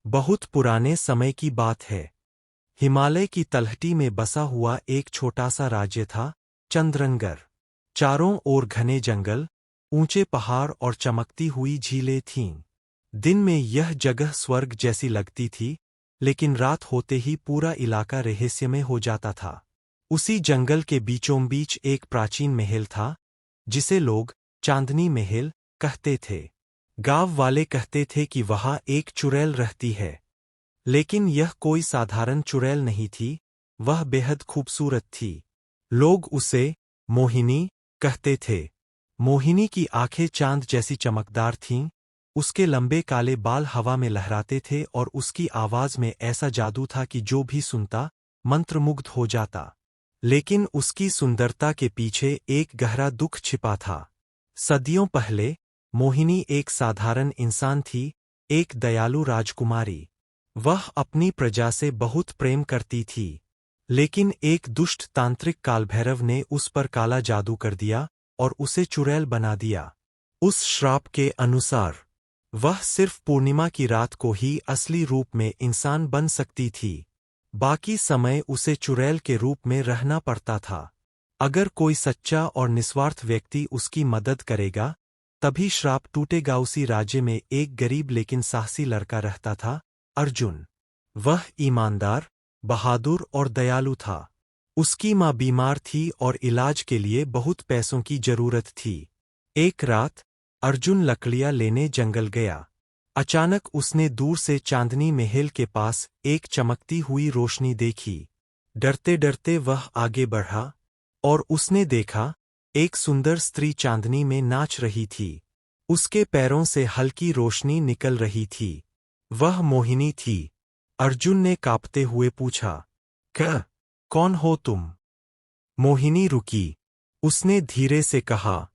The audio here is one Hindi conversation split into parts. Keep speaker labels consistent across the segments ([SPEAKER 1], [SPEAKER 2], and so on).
[SPEAKER 1] बहुत पुराने समय की बात है। हिमालय की तलहटी में बसा हुआ एक छोटा सा राज्य था, चंद्रनगर। चारों ओर घने जंगल, ऊंचे पहाड़ और चमकती हुई झीलें थीं। दिन में यह जगह स्वर्ग जैसी लगती थी, लेकिन रात होते ही पूरा इलाका रहस्यमय हो जाता था। उसी जंगल के बीचों बीच एक प्राचीन महल था, जिसे लोग चांदनी महल कहते थे। गांव वाले कहते थे कि वहाँ एक चुड़ैल रहती है, लेकिन यह कोई साधारण चुड़ैल नहीं थी, वह बेहद खूबसूरत थी। लोग उसे मोहिनी कहते थे। मोहिनी की आंखें चांद जैसी चमकदार थीं, उसके लंबे काले बाल हवा में लहराते थे और उसकी आवाज में ऐसा जादू था कि जो भी सुनता मंत्रमुग्ध हो जाता। लेकिन उसकी सुंदरता के पीछे एक गहरा दुख छिपा था। सदियों पहले मोहिनी एक साधारण इंसान थी, एक दयालु राजकुमारी। वह अपनी प्रजा से बहुत प्रेम करती थी, लेकिन एक दुष्ट तांत्रिक कालभैरव ने उस पर काला जादू कर दिया और उसे चुड़ैल बना दिया। उस श्राप के अनुसार वह सिर्फ पूर्णिमा की रात को ही असली रूप में इंसान बन सकती थी। बाकी समय उसे चुड़ैल के रूप में रहना पड़ता था। अगर कोई सच्चा और निस्वार्थ व्यक्ति उसकी मदद करेगा, तभी श्राप टूटेगा। उसी राज्य में एक गरीब लेकिन साहसी लड़का रहता था, अर्जुन। वह ईमानदार, बहादुर और दयालु था। उसकी माँ बीमार थी और इलाज के लिए बहुत पैसों की जरूरत थी। एक रात अर्जुन लकड़ियाँ लेने जंगल गया। अचानक उसने दूर से चांदनी महल के पास एक चमकती हुई रोशनी देखी। डरते डरते वह आगे बढ़ा और उसने देखा एक सुंदर स्त्री चांदनी में नाच रही थी। उसके पैरों से हल्की रोशनी निकल रही थी। वह मोहिनी थी। अर्जुन ने कांपते हुए पूछा, क्या? कौन हो तुम? मोहिनी रुकी। उसने धीरे से कहा,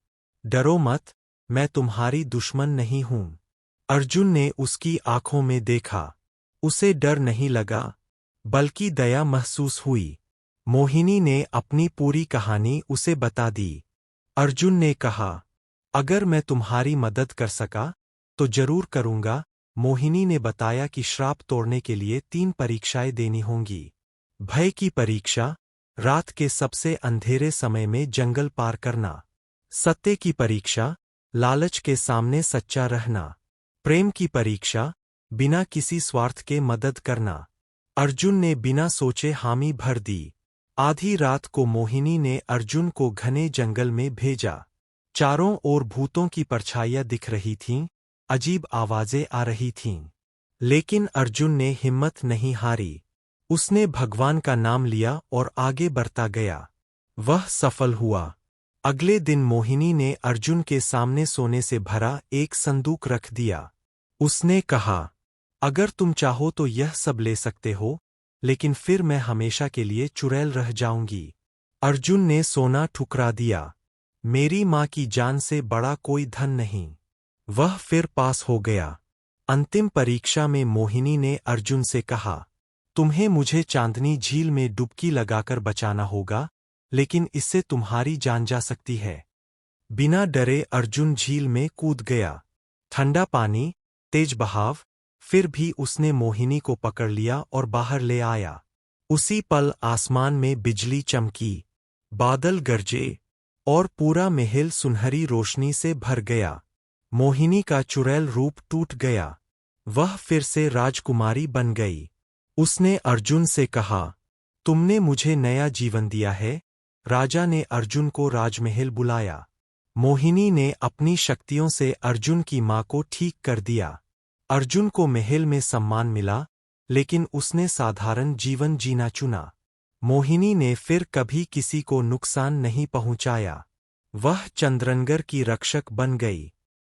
[SPEAKER 1] डरो मत, मैं तुम्हारी दुश्मन नहीं हूं। अर्जुन ने उसकी आंखों में देखा। उसे डर नहीं लगा, बल्कि दया महसूस हुई। मोहिनी ने अपनी पूरी कहानी उसे बता दी। अर्जुन ने कहा, अगर मैं तुम्हारी मदद कर सका तो जरूर करूंगा। मोहिनी ने बताया कि श्राप तोड़ने के लिए 3 परीक्षाएं देनी होंगी। भय की परीक्षा, रात के सबसे अंधेरे समय में जंगल पार करना। सत्य की परीक्षा, लालच के सामने सच्चा रहना। प्रेम की परीक्षा, बिना किसी स्वार्थ के मदद करना। अर्जुन ने बिना सोचे हामी भर दी। आधी रात को मोहिनी ने अर्जुन को घने जंगल में भेजा। चारों ओर भूतों की परछाइयां दिख रही थीं, अजीब आवाजें आ रही थीं। लेकिन अर्जुन ने हिम्मत नहीं हारी। उसने भगवान का नाम लिया और आगे बढ़ता गया। वह सफल हुआ। अगले दिन मोहिनी ने अर्जुन के सामने सोने से भरा एक संदूक रख दिया। उसने कहा, अगर तुम चाहो तो यह सब ले सकते हो, लेकिन फिर मैं हमेशा के लिए चुड़ैल रह जाऊंगी। अर्जुन ने सोना ठुकरा दिया। मेरी माँ की जान से बड़ा कोई धन नहीं। वह फिर पास हो गया। अंतिम परीक्षा में मोहिनी ने अर्जुन से कहा, तुम्हें मुझे चांदनी झील में डुबकी लगाकर बचाना होगा, लेकिन इससे तुम्हारी जान जा सकती है। बिना डरे अर्जुन झील में कूद गया। ठंडा पानी, तेज बहाव, फिर भी उसने मोहिनी को पकड़ लिया और बाहर ले आया। उसी पल आसमान में बिजली चमकी, बादल गरजे और पूरा महल सुनहरी रोशनी से भर गया। मोहिनी का चुड़ैल रूप टूट गया। वह फिर से राजकुमारी बन गई। उसने अर्जुन से कहा, तुमने मुझे नया जीवन दिया है। राजा ने अर्जुन को राजमहल बुलाया। मोहिनी ने अपनी शक्तियों से अर्जुन की मां को ठीक कर दिया। अर्जुन को महल में सम्मान मिला, लेकिन उसने साधारण जीवन जीना चुना। मोहिनी ने फिर कभी किसी को नुकसान नहीं पहुंचाया। वह चंद्रनगर की रक्षक बन गई।